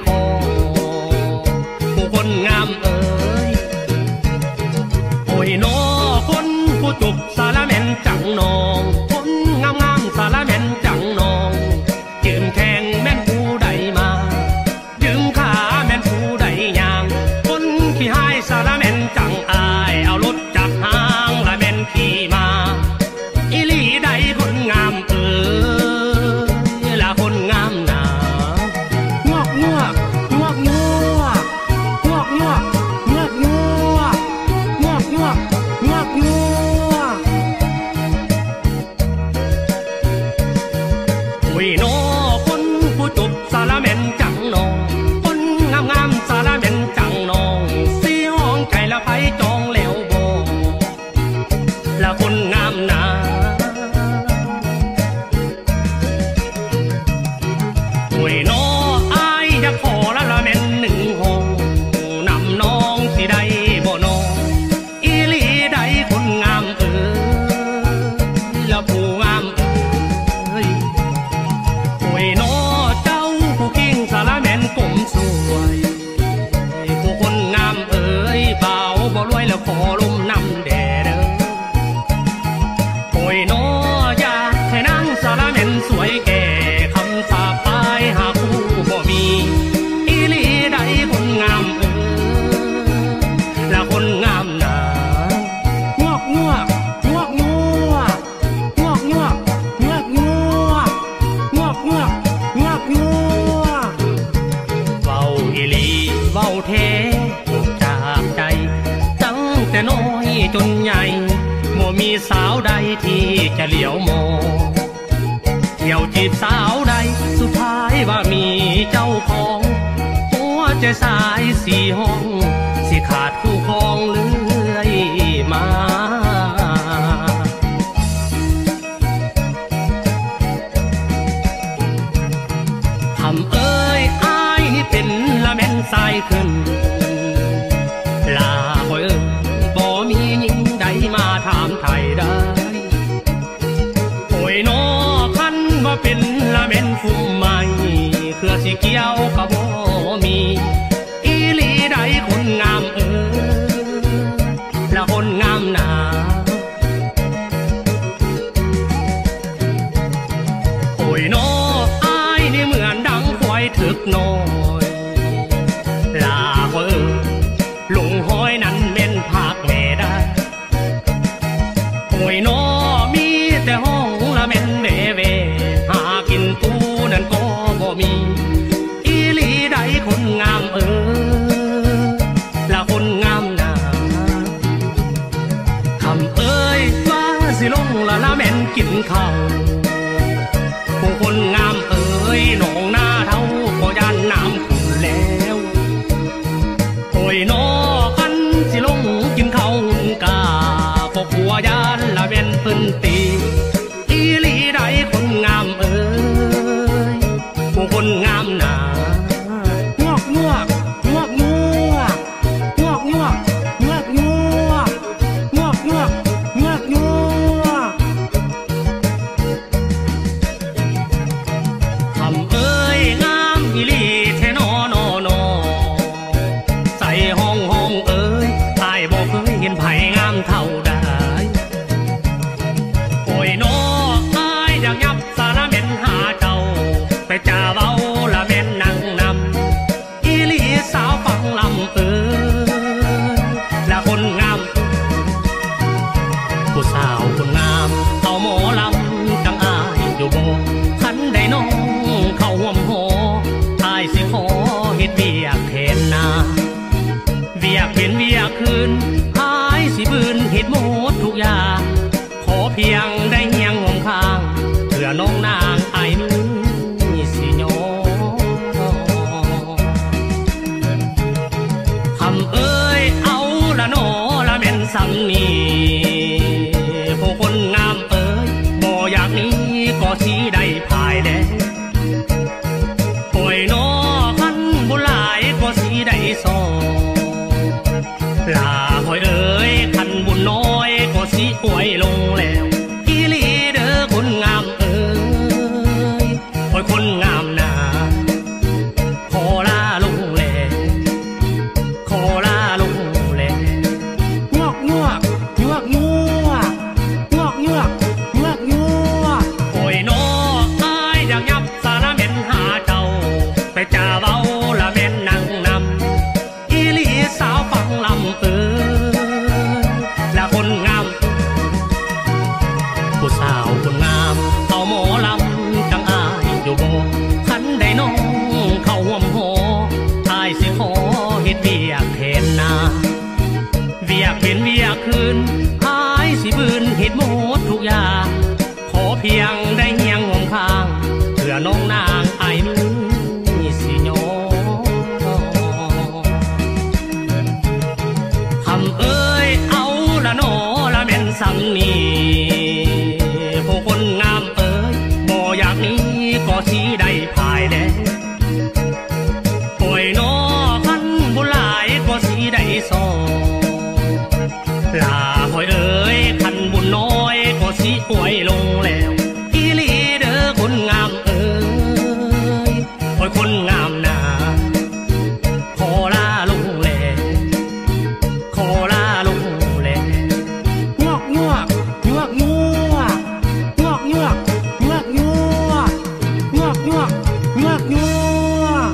คอผู้คนงามเอ๋ยโอ้ยน้อคนผู้จุบสารแม่นจังนองคนงามงามสารแม่นจังนองยืมแข่งแม่นผู้ใดมายืมขาแม่นผู้ใดย่างคนขี้หายสารแม่นจังอายเอารถจากห้างละแม่นขี่มาอีหลีใดคนงามเอ๋ยละคนงามหนางวกงวกงวกงวกงวกงวกงวกงวกงวกงวกงวกงวกโอ้ยน้อคนผู้จบสารแม่นจังนองคนงามงามสารแม่นจังนองสีห้องใจละไผจองแล้วบ่ละคนงามหนาโอ้ยน้ออายอยากขอละแม่นหนึ่งห้องนำน้องสิได้บ่น้องอีหลีใดคนงามเอ๋ยละผู้งามเอ๋ยโอ้ยน้อเจ้าผู้กิ้งสารแม่นกลมสวยผู้คนงามเอ๋ยเบาบ่รวยแล้วขอลมนำแด่เด้อโอ้ยน้ออยากให้นางสารแม่นสวยแก่คำสาปไปหาคู่บ่มีอีหลีใดคนงามเอ๋ยละคนงามหนางวกงวกงวกงวกงวกงวกงวกงวกงวกงวกงวกงวกเว้าอีหลีเว้าแท้จากใจตั้งแต่น้อยจนใหญ่บ่มีสาวใดที่จะเหลียวมองเที่ยวจีบสาวใดสุดท้ายว่ามีเจ้าของหัวใจสายสี่ห้องสิขาดคู่ครองเลื่อยมาคำเอ้ยอายนี่เป็นละแม่นสายขึ้นลาคอยเอ้ยบ่มีหญิงใดมาถามไทยได้โอ้ยน้อคันว่าเป็นละแม่นฝุ่มใหม่เครือสิเกี่ยวกับบ่มีอีหลีใดคนงามเอ๋ยละคนงามหนาโอ้ยน้ออายนี่เหมือนดังควายถึกน้อยลาคอยเอ้ยลงห้อยนั้นเม่นภาคแม่ได้โอ้ยน้อมีแต่ห้องละเม่นเว่เว่หากินปูนั่นก็บ่มีอีหลีใดคนงามเอ๋ยละคนงามหนาคำเอ้ยว่าสิลงละแม่นกินข้าวผู้คนงามเอ๋ยหนองหน้าเท่าก็ย่านน้ำขุ่นแล้วโอ้ยน้อคันสิลงกินข้าวหุ่นกาก็กลัวย่านละแม่นเพิ่นตีอีหลีใดคนงามเอ๋ยผู้คนงามหนางวกงวกงวกงวกงวกงวกงวกงวกงวกงวกงวกงวกคำเอ้ยงามอีหลีแท้น้อนอนอใส่ห้องห้องเอ้ยอายบ่เคยเห็นไผงามเท่าใดโอ้ยน้ออายอยากยับสารแม่นหาเจ้าไปจ่าเว้าละแม่นนั่งนำอีหลีสาวฟังลำเอ้ยละคนงามผู้สาวคนงามเอาหมอลำจังอายอยู่บ่คันได้น้องเข้าห่วมหออายสิขอเฮ็ดเวียกแทนนาเวียกเป็นเวียกคืนอายสิบืนเฮ็ดหมดทุกอย่างขอเพียงได้เฮียงห่วงข้างเพื่อน้องนางอายนี้สิยอคำเอ้ยเอาละน้อละแม่นสำนีผู้คนงามเอ้ยบ่อยากนี้ก็สิได้ภายแล้โอ้ยน้อคันบุหลายก็สิได้ซอลาคอยเอ้ยคันบุญน้อยก็สิป่วยลงแล้วอีหลีเด้อคนงามเอ้ยโอ้ยคนงามหนาขอลา จะเว้าละแม่นนั่งนำอีหลีสาวฟังลำละคนงามผู้สาวคนงามเอาหมอลำจังอายอยู่บ่คันได้น้องเข้าห่วมหออายสิขอเฮ็ดเวียกแทนนาเวียกเป็นเวียกคืนอายสิบืนเฮ็ดหมดทุกอย่างขอเพียงได้เฮียงห่วงข้างเพื่อน้องนางอายมีสิยอคำเอ้ยเอาละน้อละแม่นซ้ำนี้ผู้คนงามเอ้ยบ่อยากนี้ก็สิได้ภายแลป่วยน้อคันบุหลายก็สิได้ซอลาหอยเอ้ยคันบุญน้อยก็สิป่วยลงแล้วอีหลีเด้อคนงามเอ้ยโอ้ยคนงามนาขอลาลงแลขอลาลงแลงวกงวกงวกงวกงวกงวกงวกงวกงวกงวกงวกงวก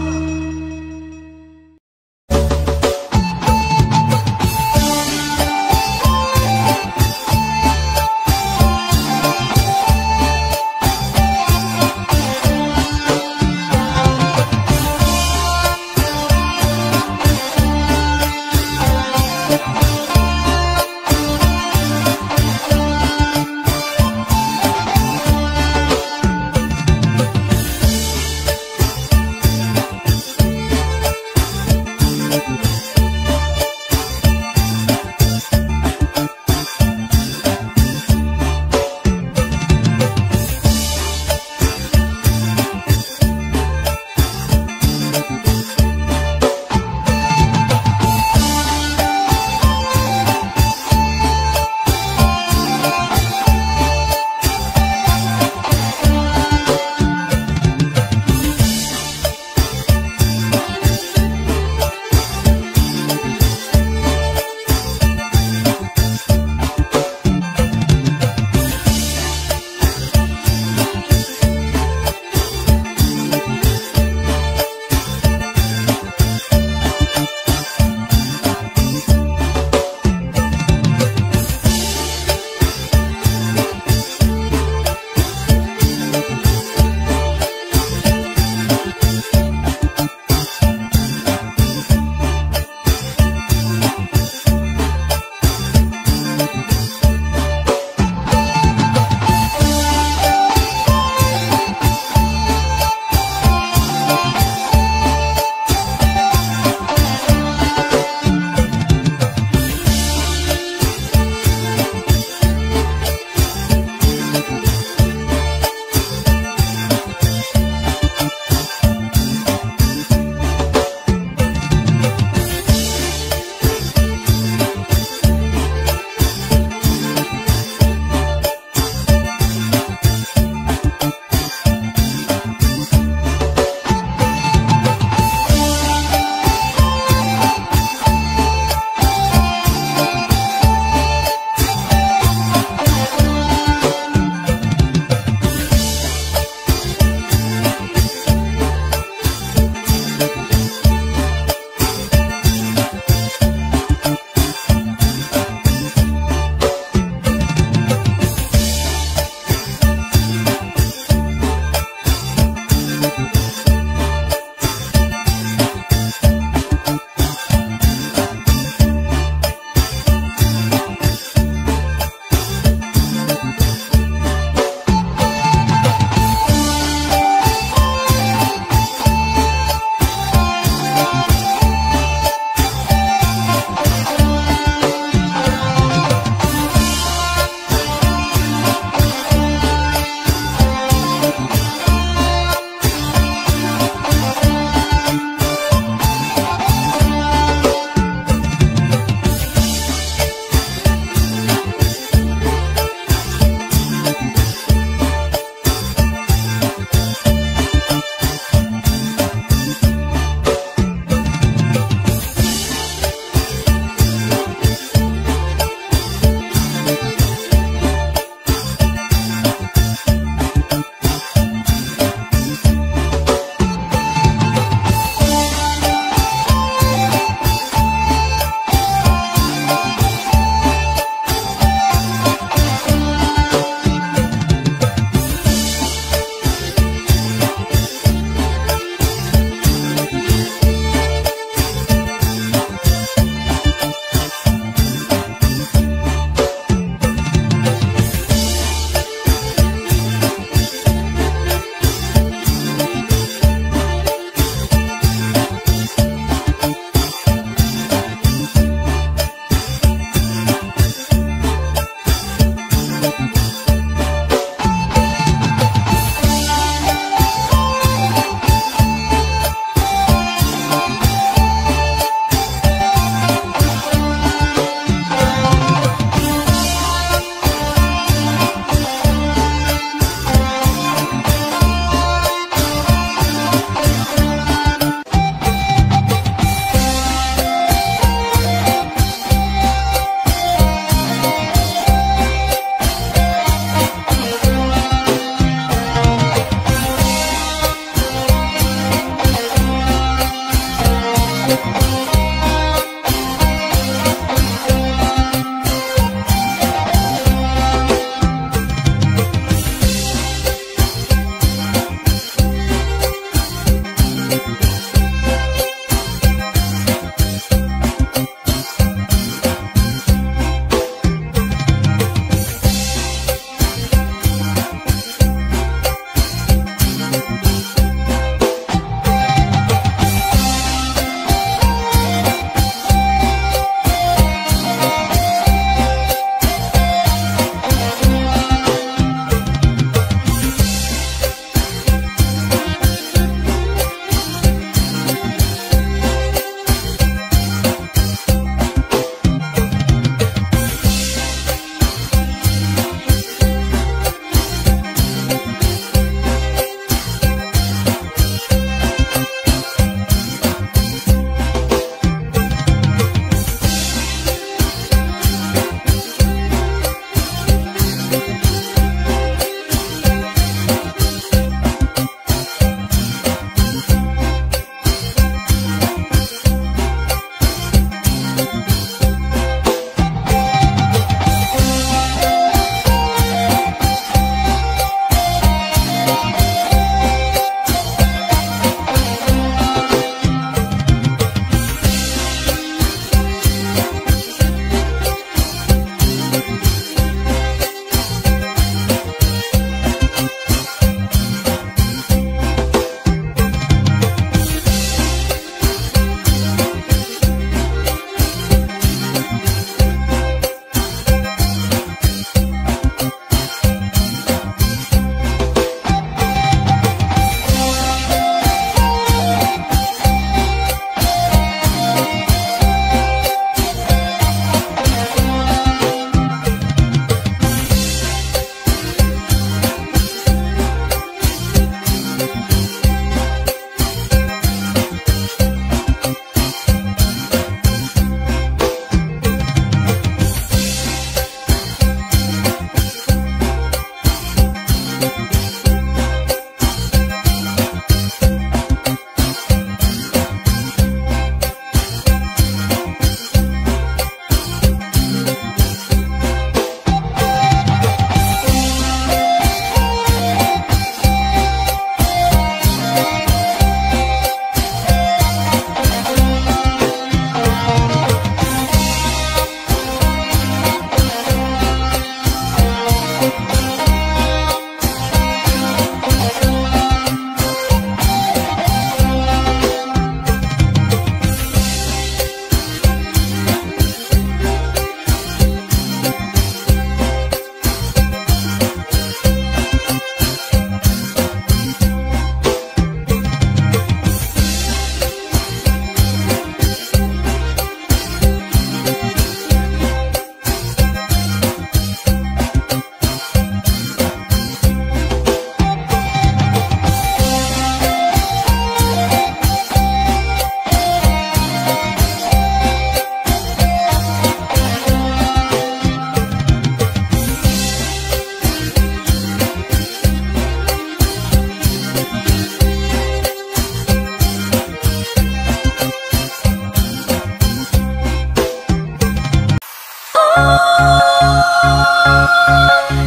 เ